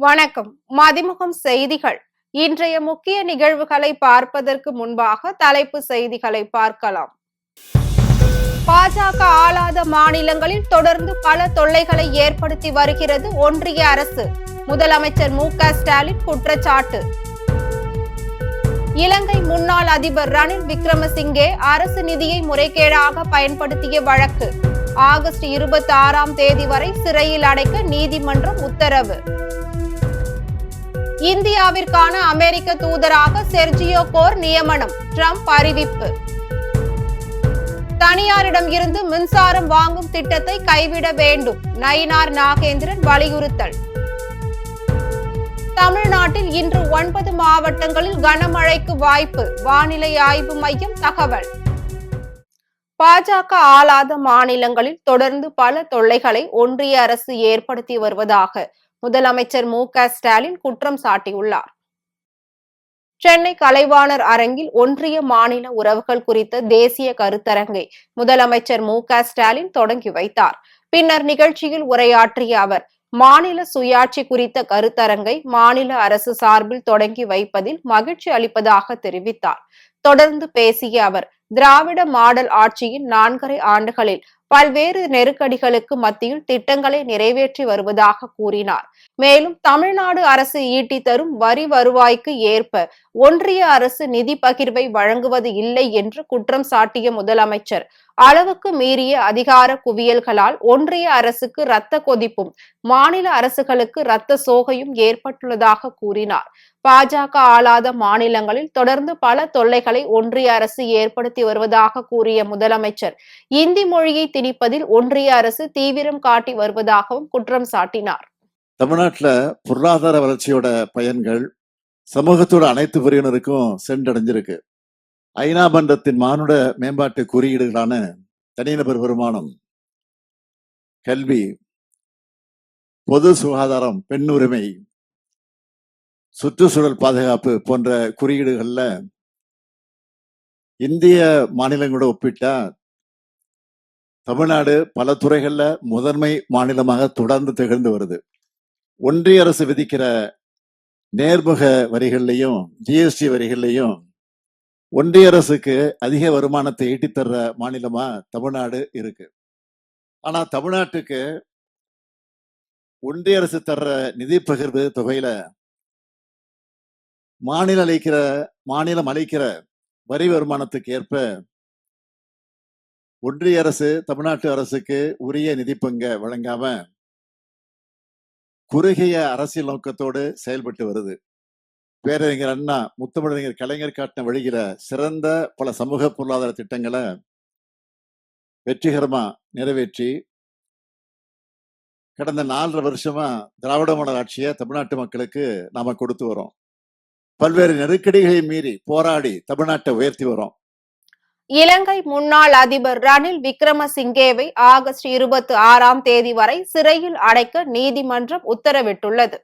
வணக்கம். மதிமுகம் செய்திகள். இன்றைய முக்கிய நிகழ்வுகளை பார்ப்பதற்கு முன்பாக தலைப்பு செய்திகளை பார்க்கலாம். பாஜக ஆளாத மாநிலங்களில் தொடர்ந்து பல தொல்லைகளை ஏற்படுத்தி வருகிறது ஒன்றிய அரசு. முதலமைச்சர் மு.க.ஸ்டாலின் குற்றச்சாட்டு. இலங்கை முன்னாள் அதிபர் ரணில் விக்ரமசிங்கே அரசு நிதியை முறைகேடாக பயன்படுத்திய வழக்கு. ஆகஸ்ட் 26ஆம் தேதி வரை சிறையில் அடைக்க நீதிமன்றம் உத்தரவு. இந்தியாவிற்கான அமெரிக்க தூதராக செர்ஜியோ கோர் நியமனம். ட்ரம்ப் அறிவிப்பு. தனியாரிடம் இருந்து மின்சாரம் வாங்கும் திட்டத்தை கைவிட வேண்டும். நயினார் நாகேந்திரன் வலியுறுத்தல். தமிழ்நாட்டில் இன்று 9 மாவட்டங்களில் கனமழைக்கு வாய்ப்பு. வானிலை ஆய்வு மையம் தகவல். பாஜக ஆளாத மாநிலங்களில் தொடர்ந்து பல தொல்லைகளை ஒன்றிய அரசு ஏற்படுத்தி வருவதாக முதலமைச்சர் மு.க.ஸ்டாலின் குற்றம் சாட்டியுள்ளார். சென்னை கலைவாணர் அரங்கில் ஒன்றிய மாநில உறவுகள் குறித்த தேசிய கருத்தரங்கை முதலமைச்சர் மு.க.ஸ்டாலின் தொடங்கி வைத்தார். பின்னர் நிகழ்ச்சியில் உரையாற்றிய அவர், மாநில சுயாட்சி குறித்த கருத்தரங்கை மாநில அரசு சார்பில் தொடங்கி வைப்பதில் மகிழ்ச்சி அளிப்பதாக தெரிவித்தார். தொடர்ந்து பேசிய அவர், திராவிட மாடல் ஆட்சியின் 4.5 ஆண்டுகளில் பல்வேறு நெருக்கடிகளுக்கு மத்தியில் திட்டங்களை நிறைவேற்றி வருவதாக கூறினார். மேலும் தமிழ்நாடு அரசு ஈட்டி தரும் வரி வருவாய்க்கு ஏற்ப ஒன்றிய அரசு நிதி பகிர்வை வழங்குவது இல்லை என்று குற்றம் சாட்டிய முதலமைச்சர், அளவுக்கு மீறிய அதிகார குவியல்களால் ஒன்றிய அரசுக்கு இரத்த கொதிப்பும் மாநில அரசுகளுக்கு இரத்த சோகையும் ஏற்பட்டுள்ளதாக கூறினார். பாஜக ஆளாத மாநிலங்களில் தொடர்ந்து பல தொல்லைகளை ஒன்றிய அரசு ஏற்படுத்தி வருவதாக கூறிய முதலமைச்சர், இந்தி மொழியை திணிப்பதில் ஒன்றிய அரசு தீவிரம் காட்டி வருவதாகவும் குற்றம் சாட்டினார். தமிழ்நாட்டில் பொருளாதார வளர்ச்சியோட பயன்கள் சமூகத்தோட அனைத்து பிரிவினருக்கும் சென்றடைஞ்சிருக்கு. ஐநா மன்றத்தின் மானுட மேம்பாட்டு குறியீடுகளான தனிநபர் வருமானம், கல்வி, பொது சுகாதாரம், பெண் உரிமை, சுற்றுச்சூழல் பாதுகாப்பு போன்ற குறியீடுகள்ல இந்திய மாநிலங்களோட ஒப்பிட்டா தமிழ்நாடு பல துறைகள்ல முதன்மை மாநிலமாக தொடர்ந்து திகழ்ந்து வருது. ஒன்றிய அரசு விதிக்கிற நேர்முக வரிகள்லையும் ஜிஎஸ்டி வரிகள்லையும் ஒன்றிய அரசுக்கு அதிக வருமானத்தை ஈட்டித்தர்ற மாநிலமா தமிழ்நாடு இருக்கு. ஆனா தமிழ்நாட்டுக்கு ஒன்றிய அரசு தர்ற நிதி பகிர்வு தொகையில மாநிலம் அளிக்கிற வரி வருமானத்துக்கு ஏற்ப ஒன்றிய அரசு தமிழ்நாட்டு அரசுக்கு உரிய நிதி பங்கை வழங்காம குறுகிய அரசியல் நோக்கத்தோடு செயல்பட்டு வருது. பேரறிஞர் அண்ணா, முத்தமிழறிஞர் கலைஞர் காட்டின வழிகிற சிறந்த பல சமூக பொருளாதார திட்டங்களை வெற்றிகரமா நிறைவேற்றி கடந்த 4.5 வருஷமா திராவிட மாடல் ஆட்சியை தமிழ்நாட்டு மக்களுக்கு நாம கொடுத்து வரோம். பல்வேறு நெருக்கடிகளை மீறி போராடி தமிழ்நாட்டை உயர்த்தி வரோம். இலங்கை முன்னாள் அதிபர் ரணில் விக்ரமசிங்கேவை ஆகஸ்ட் 26ஆம் தேதி வரை சிறையில் அடைக்க நீதிமன்றம் உத்தரவிட்டுள்ளது.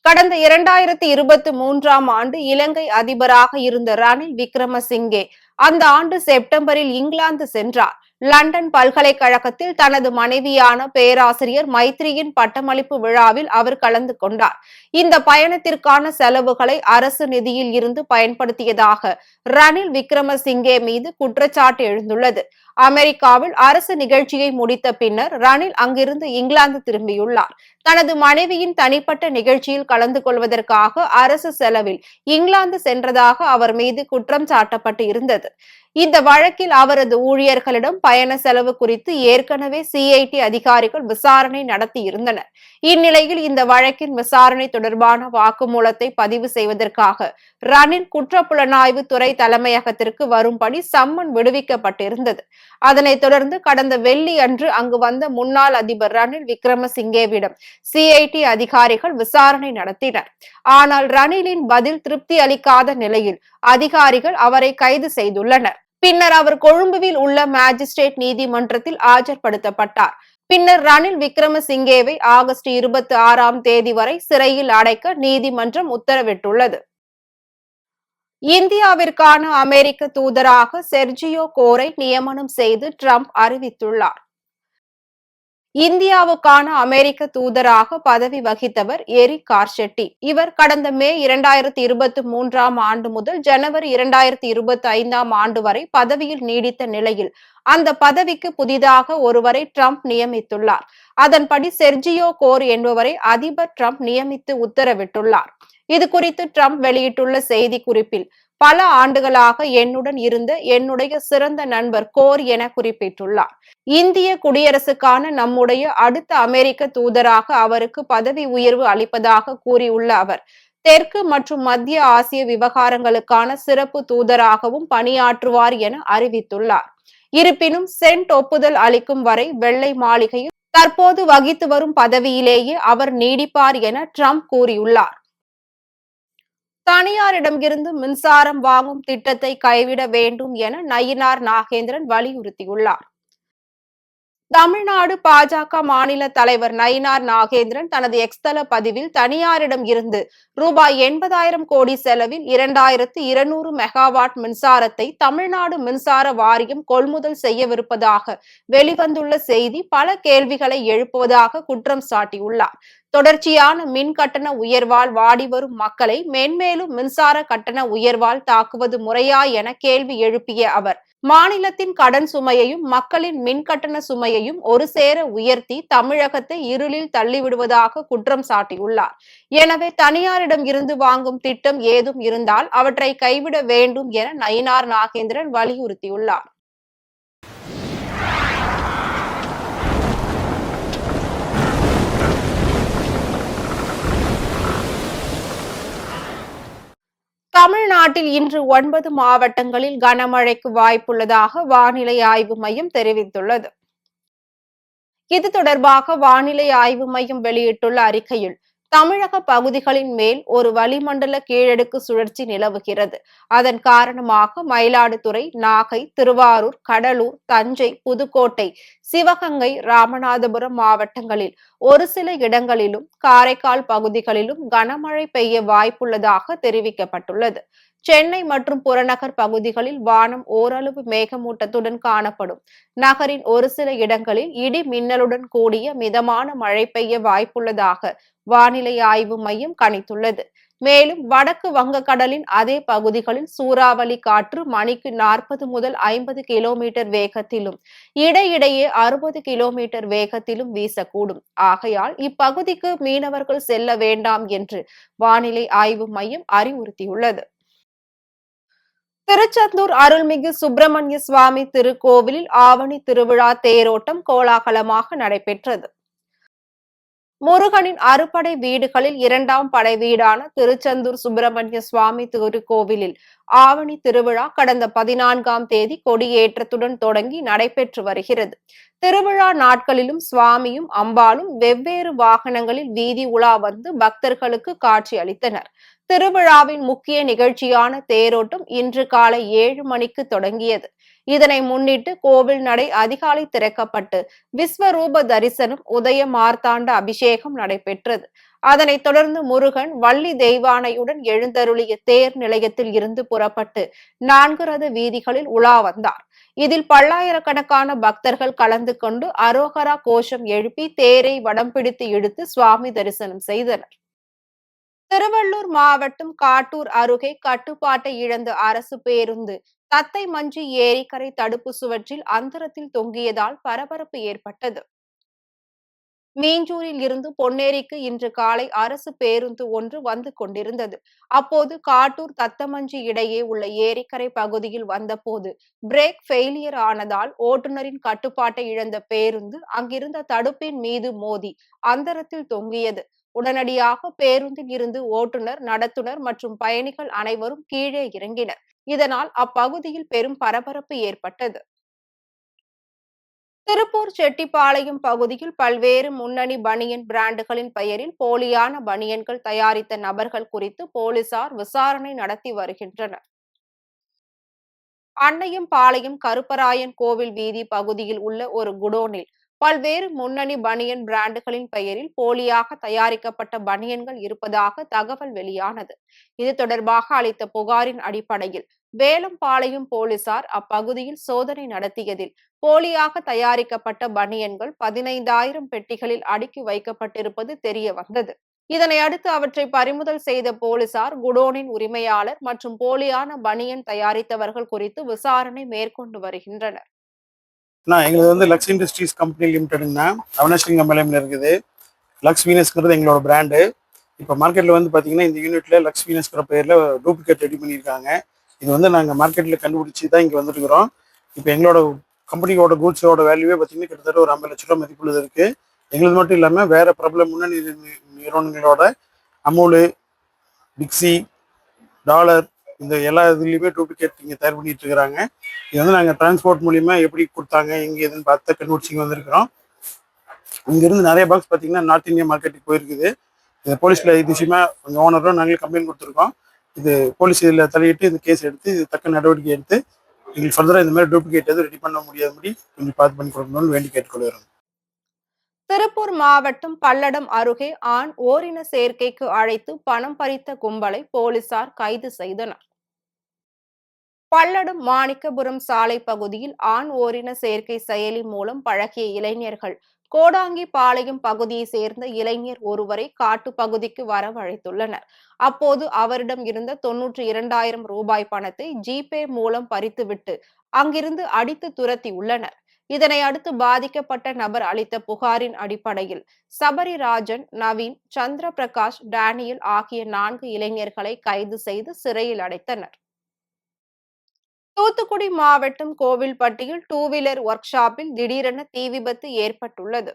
கடந்த 2023ஆம் ஆண்டு இலங்கை அதிபராக இருந்த ரணில் விக்ரமசிங்கே அந்த ஆண்டு செப்டம்பரில் இங்கிலாந்து சென்றார். லண்டன் பல்கலைக்கழகத்தில் தனது மனைவியான பேராசிரியர் மைத்ரியின் பட்டமளிப்பு விழாவில் அவர் கலந்து கொண்டார். இந்த பயணத்திற்கான செலவுகளை அரசு நிதியில் இருந்து பயன்படுத்தியதாக ரணில் விக்ரமசிங்கே மீது குற்றச்சாட்டு எழுந்துள்ளது. அமெரிக்காவில் அரசு நிகழ்ச்சியை முடித்த பின்னர் ரணில் அங்கிருந்து இங்கிலாந்து திரும்பியுள்ளார். தனது மனைவியின் தனிப்பட்ட நிகழ்ச்சியில் கலந்து கொள்வதற்காக அரசு செலவில் இங்கிலாந்து சென்றதாக அவர் மீது குற்றம் சாட்டப்பட்டு இருந்தது. இந்த வழக்கில் அவரது ஊழியர்களிடம் பயண செலவு குறித்து ஏற்கனவே சிஐடி அதிகாரிகள் விசாரணை நடத்தி இருந்தனர். இந்நிலையில் இந்த வழக்கின் விசாரணை தொடர்பான வாக்குமூலத்தை பதிவு செய்வதற்காக ரணில் குற்றப்புலனாய்வு துறை தலைமையகத்திற்கு வரும்படி சம்மன் விடுவிக்கப்பட்டிருந்தது. அதனைத் தொடர்ந்து கடந்த வெள்ளி அன்று அங்கு வந்த முன்னாள் அதிபர் ரணில் விக்ரமசிங்கேவிடம் சிஐடி அதிகாரிகள் விசாரணை நடத்தினர். ஆனால் ரணிலின் பதில் திருப்தி அளிக்காத நிலையில் அதிகாரிகள் அவரை கைது செய்துள்ளனர். பின்னர் அவர் கொழும்புவில் உள்ள மாஜிஸ்ட்ரேட் நீதிமன்றத்தில் ஆஜர்படுத்தப்பட்டார். பின்னர் ரணில் விக்ரமசிங்கேவை ஆகஸ்ட் 26ஆம் தேதி வரை சிறையில் அடைக்க நீதிமன்றம் உத்தரவிட்டுள்ளது. இந்தியாவிற்கான அமெரிக்க தூதராக செர்ஜியோ கோரை நியமனம் செய்து ட்ரம்ப் அறிவித்துள்ளார். இந்தியாவுக்கான அமெரிக்க தூதராக பதவி வகித்தவர் எரிக் கார்ஷெட்டி. இவர் கடந்த மே 2023ஆம் ஆண்டு முதல் ஜனவரி 2025ஆம் ஆண்டு வரை பதவியில் நீடித்த நிலையில் அந்த பதவிக்கு புதிதாக ஒருவரை ட்ரம்ப் நியமித்துள்ளார். அதன்படி செர்ஜியோ கோர் என்பவரை அதிபர் ட்ரம்ப் நியமித்து உத்தரவிட்டுள்ளார். இது குறித்து ட்ரம்ப் வெளியிட்டுள்ள செய்திக்குறிப்பில், பல ஆண்டுகளாக என்னுடன் இருந்த என்னுடைய சிறந்த நண்பர் கோர் என குறிப்பிட்டுள்ளார். இந்திய குடியரசுக்கான நம்முடைய அடுத்த அமெரிக்க தூதராக அவருக்கு பதவி உயர்வு அளிப்பதாக கூறியுள்ள அவர், தெற்கு மற்றும் மத்திய ஆசிய விவகாரங்களுக்கான சிறப்பு தூதராகவும் பணியாற்றுவார் என அறிவித்துள்ளார். இருப்பினும் சென்ட் ஒப்புதல் அளிக்கும் வரை வெள்ளை மாளிகையில் தற்போது வகித்து வரும் பதவியிலேயே அவர் நீடிப்பார் என ட்ரம்ப் கூறியுள்ளார். தனியாரிடமிருந்து மின்சாரம் வாங்கும் திட்டத்தை கைவிட வேண்டும் என நயினார் நாகேந்திரன் வலியுறுத்தியுள்ளார். தமிழ்நாடு பாஜக மாநில தலைவர் நயினார் நாகேந்திரன் தனது எக்ஸ் தள பதிவில் தனியாரிடம் இருந்து ரூபாய் 80,000 கோடி செலவில் 2200 மெகாவாட் மின்சாரத்தை தமிழ்நாடு மின்சார வாரியம் கொள்முதல் செய்யவிருப்பதாக வெளிவந்துள்ள செய்தி பல கேள்விகளை எழுப்புவதாக குற்றம் சாட்டியுள்ளார். தொடர்ச்சியான மின் கட்டண உயர்வால் வாடி வரும் மக்களை மென்மேலும் மின்சார கட்டண உயர்வால் தாக்குவது முறையா என கேள்வி எழுப்பிய அவர், மாநிலத்தின் கடன் சுமையையும் மக்களின் மின் கட்டண சுமையையும் ஒரு சேர உயர்த்தி தமிழகத்தை இருளில் தள்ளிவிடுவதாக குற்றம் சாட்டியுள்ளார். எனவே தனியாரிடம் இருந்து வாங்கும் திட்டம் ஏதும் இருந்தால் அவற்றை கைவிட வேண்டும் என நயினார் நாகேந்திரன் வலியுறுத்தியுள்ளார். தமிழ்நாட்டில் இன்று 9 மாவட்டங்களில் கனமழைக்கு வாய்ப்புள்ளதாக வானிலை ஆய்வு மையம் தெரிவித்துள்ளது. இது தொடர்பாக வானிலை ஆய்வு மையம் வெளியிட்டுள்ள அறிக்கையில், தமிழக பகுதிகளின் மேல் ஒரு வளிமண்டல கீழடுக்கு சுழற்சி நிலவுகிறது. அதன் காரணமாக மயிலாடுதுறை, நாகை, திருவாரூர், கடலூர், தஞ்சை, புதுக்கோட்டை, சிவகங்கை, ராமநாதபுரம் மாவட்டங்களில் ஒரு சில இடங்களிலும், காரைக்கால் பகுதிகளிலும் கனமழை பெய்ய வாய்ப்புள்ளதாக தெரிவிக்கப்பட்டுள்ளது. சென்னை மற்றும் புறநகர் பகுதிகளில் வானம் ஓரளவு மேகமூட்டத்துடன் காணப்படும். நகரின் ஒரு சில இடங்களில் இடி மின்னலுடன் கூடிய மிதமான மழை பெய்ய வாய்ப்புள்ளதாக வானிலை ஆய்வு மையம் கணித்துள்ளது. மேலும் வடக்கு வங்கக்கடலின் அதே பகுதிகளில் சூறாவளி காற்று மணிக்கு 40 முதல் 50 கிலோமீட்டர் வேகத்திலும் இடையிடையே 60 கிலோமீட்டர் வேகத்திலும் வீசக்கூடும். ஆகையால் இப்பகுதிக்கு மீனவர்கள் செல்ல வேண்டாம் என்று வானிலை ஆய்வு மையம் அறிவுறுத்தியுள்ளது. திருச்செந்தூர் அருள்மிகு சுப்பிரமணிய சுவாமி திருக்கோவிலில் ஆவணி திருவிழா தேரோட்டம் கோலாகலமாக நடைபெற்றது. முருகனின் அறுபடை வீடுகளில் 2ஆம் படை வீடான திருச்செந்தூர் சுப்பிரமணிய சுவாமி திருக்கோவிலில் ஆவணி திருவிழா கடந்த 14ஆம் தேதி கொடியேற்றத்துடன் தொடங்கி நடைபெற்று வருகிறது. திருவிழா நாட்களிலும் சுவாமியும் அம்பாளும் வெவ்வேறு வாகனங்களில் வீதி உலா வந்து பக்தர்களுக்கு காட்சி அளித்தனர். திருவிழாவின் முக்கிய நிகழ்ச்சியான தேரோட்டம் இன்று காலை 7 மணிக்கு தொடங்கியது. இதனை முன்னிட்டு கோவில் நடை அதிகாலை திறக்கப்பட்டு விஸ்வரூப தரிசனம், உதய மார்த்தாண்ட அபிஷேகம் நடைபெற்றது. அதனைத் தொடர்ந்து முருகன் வள்ளி தெய்வானையுடன் எழுந்தருளிய தேர் நிலையத்தில் இருந்து புறப்பட்டு 4 ரத வீதிகளில் உலா வந்தார். இதில் பல்லாயிரக்கணக்கான பக்தர்கள் கலந்து கொண்டு அரோகரா கோஷம் எழுப்பி தேரை வடம் பிடித்து இழுத்து சுவாமி தரிசனம் செய்தனர். திருவள்ளூர் மாவட்டம் காட்டூர் அருகே கட்டுப்பாட்டை இழந்த அரசு பேருந்து தத்தைமஞ்சி ஏரிக்கரை தடுப்பு சுவற்றில் அந்தரத்தில் தொங்கியதால் பரபரப்பு ஏற்பட்டது. மீஞ்சூரில் இருந்து பொன்னேரிக்கு இன்று காலை அரசு பேருந்து ஒன்று வந்து கொண்டிருந்தது. அப்போது காட்டூர் தத்தமஞ்சி இடையே உள்ள ஏரிக்கரை பகுதியில் வந்தபோது பிரேக் ஃபெயிலியர் ஆனதால் ஓட்டுநரின் கட்டுப்பாட்டை இழந்த பேருந்து அங்கிருந்த தடுப்பின் மீது மோதி அந்தரத்தில் தொங்கியது. உடனடியாக பேருந்தில் இருந்து ஓட்டுநர், நடத்துனர் மற்றும் பயணிகள் அனைவரும் கீழே இறங்கினர். இதனால் அப்பகுதியில் பெரும் பரபரப்பு ஏற்பட்டது. திருப்பூர் செட்டிப்பாளையம் பகுதியில் பல்வேறு முன்னணி பனியன் பிராண்டுகளின் பெயரில் போலியான பனியன்கள் தயாரித்த நபர்கள் குறித்து போலீசார் விசாரணை நடத்தி வருகின்றனர். அன்னையம்பாளையம் கருப்பராயன் கோவில் வீதி பகுதியில் உள்ள ஒரு குடோனில் பல்வேறு முன்னணி பனியன் பிராண்டுகளின் பெயரில் போலியாக தயாரிக்கப்பட்ட பனியன்கள் இருப்பதாக தகவல் வெளியானது. இது தொடர்பாக அளித்த புகாரின் அடிப்படையில் வேலம்பாளையம் போலீசார் அப்பகுதியில் சோதனை நடத்தியதில் போலியாக தயாரிக்கப்பட்ட பனியன்கள் 15,000 பெட்டிகளில் அடுக்கி வைக்கப்பட்டிருப்பது தெரிய வந்தது. இதனை அடுத்து அவற்றை பறிமுதல் செய்த போலீசார் குடோனின் உரிமையாளர் மற்றும் போலியான பனியன் தயாரித்தவர்கள் குறித்து விசாரணை மேற்கொண்டு வருகின்றனர். எங்களுக்கு வந்து லக்ஸ் இண்டஸ்ட்ரீஸ் கம்பெனி லிமிடெடுங்கண்ணா, அவனஸ்லிங்கம்பாளையம்ல இருக்குது. லக்ஸ் வீனஸ்ங்கிறது எங்களோட பிராண்டு. இப்போ மார்க்கெட்டில் வந்து பார்த்தீங்கன்னா இந்த யூனிட்டில் லக்ஸ் வீனஸ்ங்கிற பேரில் டூப்ளிகேட் ரெடி பண்ணியிருக்காங்க. இது வந்து நாங்கள் மார்க்கெட்டில் கண்டுபிடிச்சி தான் இங்கே வந்துருக்கிறோம். இப்போ எங்களோட கம்பெனியோட கூட்ஸோட வேல்யூவே பார்த்தீங்கன்னா கிட்டத்தட்ட ஒரு 50 லட்ச ரூபா மதிப்புள்ளது இருக்குது. எங்களுக்கு மட்டும் இல்லாமல் வேறு பிரபல முன்னணி நிறுவனங்களோட அமுல், டிக்ஸி, டாலர் இந்த எல்லா இதுலேயுமே டூப்ளிகேட் இங்கே தயார் பண்ணிட்டு இருக்கிறாங்க. இது வந்து நாங்கள் டிரான்ஸ்போர்ட் மூலிமா எப்படி கொடுத்தாங்க எங்கே எதுன்னு பார்த்து கண்டுபிடிச்சி இங்கே வந்திருக்கிறோம். இங்கேருந்து நிறைய பாக்ஸ் பார்த்தீங்கன்னா நார்த் இந்தியா மார்க்கெட்டுக்கு போயிருக்குது. இது போலீஸில் இது விஷயமா கொஞ்சம் ஓனரும் நாங்களே கம்ப்ளைண்ட் கொடுத்துருக்கோம். இது போலீஸ் இதில் தலையிட்டு இந்த கேஸ் எடுத்து இது தக்க நடவடிக்கை எடுத்து எங்களுக்கு ஃபர்தராக இந்த மாதிரி டூப்ளிகேட் எதுவும் ரெடி பண்ண முடியாதபடி கொஞ்சம் பார்த்து பண்ணி கொடுக்கணும்னு வேண்டி கேட்டுக்கொள்கிறோம். திருப்பூர் மாவட்டம் பல்லடம் அருகே ஆண் ஓரின சேர்க்கைக்கு அழைத்து பணம் பறித்த கும்பலை போலீசார் கைது செய்தனர். பல்லடம் மாணிக்கபுரம் சாலை பகுதியில் ஆண் ஓரின சேர்க்கை செயலி மூலம் பழகிய இளைஞர்கள் கோடாங்கி பாளையம் பகுதியை சேர்ந்த இளைஞர் ஒருவரை காட்டு பகுதிக்கு வரவழைத்துள்ளனர். அப்போது அவரிடம் இருந்த 92,000 ரூபாய் பணத்தை ஜிபே மூலம் பறித்துவிட்டு அங்கிருந்து அடித்து துரத்தி உள்ளனர். இதனை அடுத்து பாதிக்கப்பட்ட நபர் அளித்த புகாரின் அடிப்படையில் சபரிராஜன், நவீன், சந்திரபிரகாஷ், டேனியல் ஆகிய 4 இளைஞர்களை கைது செய்து சிறையில் அடைத்தனர். தூத்துக்குடி மாவட்டம் கோவில்பட்டியில் 2 வீலர் ஒர்க் ஷாப்பில் திடீரென தீ விபத்து ஏற்பட்டுள்ளது.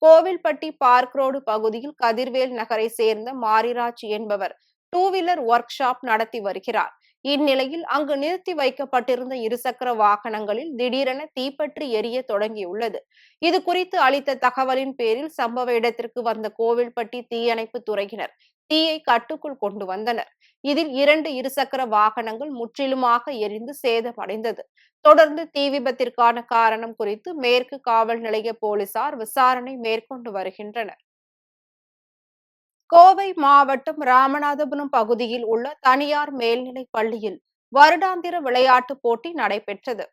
கோவில்பட்டி பார்க் ரோடு பகுதியில் கதிர்வேல் நகரை சேர்ந்த மாரிராஜ் என்பவர் 2 வீலர் ஒர்க் ஷாப் நடத்தி வருகிறார். இந்நிலையில் அங்கு நிறுத்தி வைக்கப்பட்டிருந்த இருசக்கர வாகனங்களில் திடீரென தீப்பற்றி எரிய தொடங்கியுள்ளது. இது குறித்து அளித்த தகவலின் பேரில் சம்பவ இடத்திற்கு வந்த கோவில்பட்டி தீயணைப்பு துறையினர் தீயை கட்டுக்குள் கொண்டு வந்தனர். இதில் 2 இருசக்கர வாகனங்கள் முற்றிலுமாக எரிந்து சேதமடைந்தது. தொடர்ந்து தீ விபத்திற்கான காரணம் குறித்து மேற்கு காவல் நிலைய போலீசார் விசாரணை மேற்கொண்டு வருகின்றனர். கோவை மாவட்டம் ராமநாதபுரம் பகுதியில் உள்ள தனியார் மேல்நிலைப் பள்ளியில் வருடாந்திர விளையாட்டுப் போட்டி நடைபெற்றது.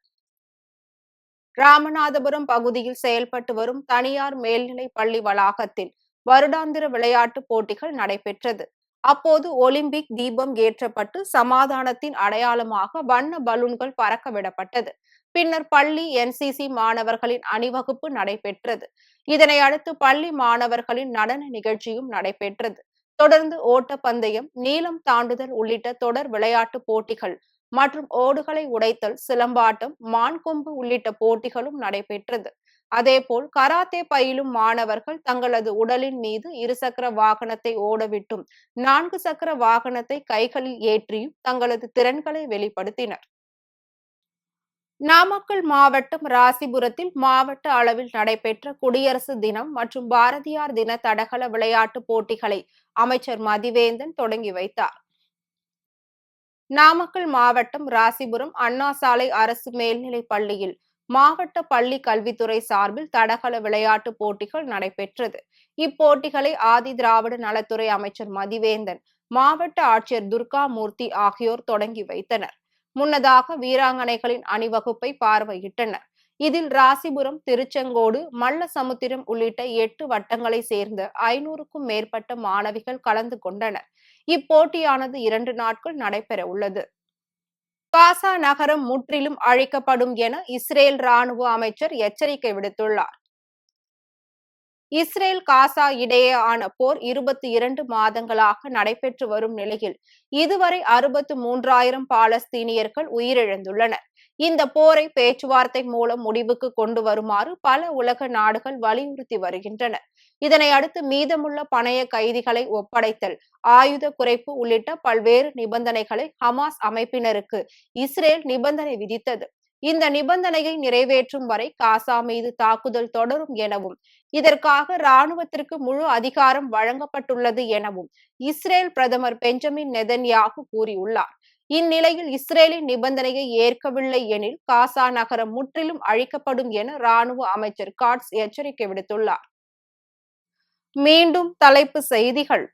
ராமநாதபுரம் பகுதியில் செயல்பட்டு வரும் தனியார் மேல்நிலைப் பள்ளி வளாகத்தில் வருடாந்திர விளையாட்டுப் போட்டிகள் நடைபெற்றது. அப்போது ஒலிம்பிக் தீபம் ஏற்றப்பட்டு சமாதானத்தின் அடையாளமாக வண்ண பலூன்கள் பறக்க விடப்பட்டது. பின்னர் பள்ளி NCC மாணவர்களின் அணிவகுப்பு நடைபெற்றது. இதனை அடுத்து பள்ளி மாணவர்களின் நடன நிகழ்ச்சியும் நடைபெற்றது. தொடர்ந்து ஓட்டப்பந்தயம், நீளம் தாண்டுதல் உள்ளிட்ட தொடர் விளையாட்டு போட்டிகள் மற்றும் ஓடுகளை உடைத்தல், சிலம்பாட்டம், மான்கொம்பு உள்ளிட்ட போட்டிகளும் நடைபெற்றது. அதேபோல் கராத்தே பயிலும் மாணவர்கள் தங்களது உடலின் மீது இருசக்கர வாகனத்தை ஓடவிட்டும் 4 சக்கர வாகனத்தை கைகளில் ஏற்றியும் தங்களது திறன்களை வெளிப்படுத்தினர். நாமக்கல் மாவட்டம் ராசிபுரத்தில் மாவட்ட அளவில் நடைபெற்ற குடியரசு தினம் மற்றும் பாரதியார் தின தடகள விளையாட்டு போட்டிகளை அமைச்சர் மதிவேந்தன் தொடங்கி வைத்தார். நாமக்கல் மாவட்டம் ராசிபுரம் அண்ணா சாலை அரசு மேல்நிலைப் பள்ளியில் மாவட்ட பள்ளி கல்வித்துறை சார்பில் தடகள விளையாட்டு போட்டிகள் நடைபெற்றது. இப்போட்டிகளை ஆதி திராவிட நலத்துறை அமைச்சர் மதிவேந்தன், மாவட்ட ஆட்சியர் துர்காமூர்த்தி ஆகியோர் தொடங்கி வைத்தனர். முன்னதாக வீராங்கனைகளின் அணிவகுப்பை பார்வையிட்டனர். இதில் ராசிபுரம், திருச்செங்கோடு, மல்லசமுத்திரம் உள்ளிட்ட 8 வட்டங்களை சேர்ந்த 500க்கும் மேற்பட்ட மாணவிகள் கலந்து கொண்டனர். இப்போட்டியானது 2 நாட்கள் நடைபெற உள்ளது. காசா நகரம் முற்றிலும் அழிக்கப்படும் என இஸ்ரேல் ராணுவ அமைச்சர் எச்சரிக்கை விடுத்துள்ளார். இஸ்ரேல் காசா இடையேயான போர் 22 மாதங்களாக நடைபெற்று வரும் நிலையில் இதுவரை 63,000 பாலஸ்தீனியர்கள் உயிரிழந்துள்ளனர். இந்த போரை பேச்சுவார்த்தை மூலம் முடிவுக்கு கொண்டு வருமாறு பல உலக நாடுகள் வலியுறுத்தி வருகின்றன. இதனை அடுத்து மீதமுள்ள பணைய கைதிகளை ஒப்படைத்தல், ஆயுத குறைப்பு உள்ளிட்ட பல்வேறு நிபந்தனைகளை ஹமாஸ் அமைப்பினருக்கு இஸ்ரேல் நிபந்தனை விதித்தது. இந்த நிபந்தனையை நிறைவேற்றும் வரை காசா மீது தாக்குதல் தொடரும் எனவும் இதற்காக ராணுவத்திற்கு முழு அதிகாரம் வழங்கப்பட்டுள்ளது எனவும் இஸ்ரேல் பிரதமர் பெஞ்சமின் நெதன்யாகு கூறியுள்ளார். இந்நிலையில் இஸ்ரேலின் நிபந்தனையை ஏற்கவில்லை எனில் காசா நகரம் முற்றிலும் அழிக்கப்படும் என ராணுவ அமைச்சர் காட்ஸ் எச்சரிக்கை விடுத்துள்ளார். மீண்டும் தலைப்பு செய்திகள்.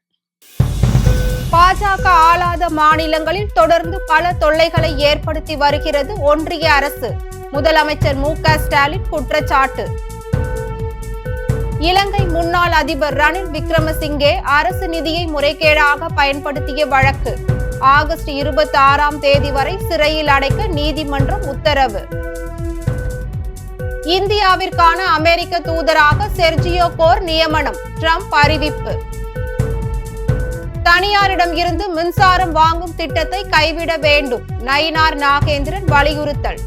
பாஜக ஆளாத மாநிலங்களில் தொடர்ந்து பல தொல்லைகளை ஏற்படுத்தி வருகிறது ஒன்றிய அரசு. முதலமைச்சர் மு.க. ஸ்டாலின் குற்றச்சாட்டு. இலங்கை முன்னாள் அதிபர் ரணில் விக்ரமசிங்கே அரசு நிதியை முறைகேடாக பயன்படுத்திய வழக்கு ஆகஸ்ட் 26ஆம் தேதி வரை சிறையில் அடைக்க நீதிமன்றம் உத்தரவு. இந்தியாவிற்கான அமெரிக்க தூதராக செர்ஜியோ கோர் நியமனம், ட்ரம்ப் அறிவிப்பு. தனியாரிடம் இருந்து மின்சாரம் வாங்கும் திட்டத்தை கைவிட வேண்டும், நயினார் நாகேந்திரன் வலியுறுத்தல்.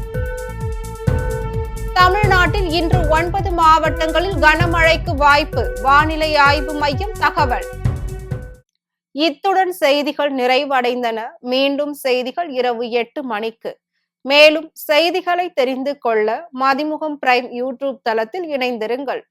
தமிழ்நாட்டில் இன்று 9 மாவட்டங்களில் கனமழைக்கு வாய்ப்பு, வானிலை ஆய்வு மையம் தகவல். இத்துடன் செய்திகள் நிறைவடைந்தன. மீண்டும் செய்திகள் இரவு 8 மணிக்கு. மேலும் செய்திகளை தெரிந்து கொள்ள மதிமுகம் பிரைம் யூடியூப் தளத்தில் இணைந்திருங்கள்.